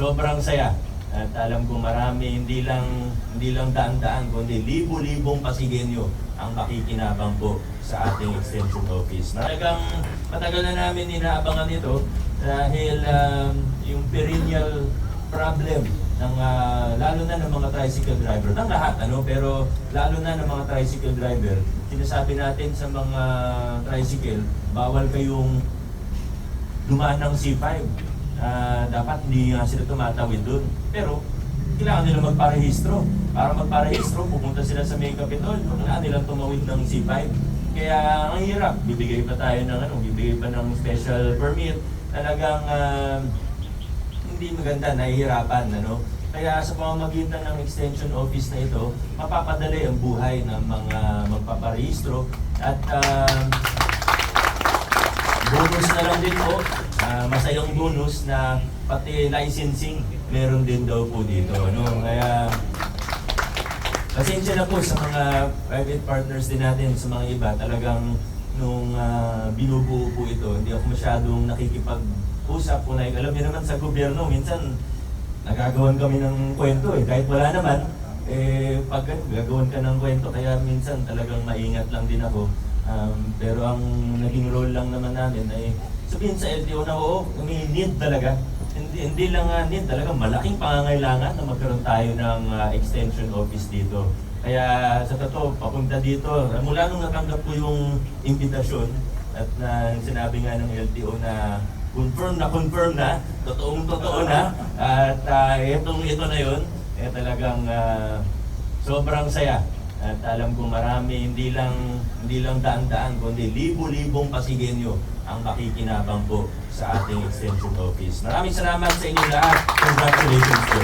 sobrang saya. At alam ko marami, hindi lang daan-daan, kundi libo-libong Pasigenyo ang makikinabang po sa ating extension office. Matagal na namin inaabangan ito dahil yung perennial problem ng lalo na ng mga tricycle driver, ng lahat pero lalo na ng mga tricycle driver, sinasabi natin sa mga tricycle, bawal kayong dumaan ng C5. Dapat hindi nga sila tumatawid doon. Pero kailangan nila magparehistro. Para magparehistro, pupunta sila sa May Capitol. Kailangan nilang tumawid ng C5. Kaya ang hirap. Bibigay pa tayo ng bibigay pa ng special permit. Talagang hindi maganda, nahihirapan. Kaya sa pamamagitan ng extension office na ito, mapapadali ang buhay ng mga magpaparehistro. At bonus na lang din po, masayang bonus na pati licensing meron din daw po dito. Kaya pasensya na po sa mga private partners din natin, sa mga iba. Talagang nung binubuo po ito, hindi ako masyadong nakikipag-usap po na alam niyo naman sa gobyerno, minsan nagagawan kami ng kwento kahit wala naman, pag gagawan ka ng kwento, kaya minsan talagang maingat lang din ako. Pero ang naging role lang naman namin ay sabihin sa LTO na oo, may need talaga. Hindi lang need, talaga malaking pangangailangan na magkaroon tayo ng extension office dito. Kaya sa totoo, papunta dito, mula nung natanggap ko yung imbitasyon at sinabi nga ng LTO na confirm na, totoo na, at ito na yun, talagang sobrang saya. At alam ko marami, hindi lang daan-daan, kundi libo-libong Pasigenyo ang makikinabang po sa ating extension office. Maraming salamat sa inyo lahat. Congratulations po.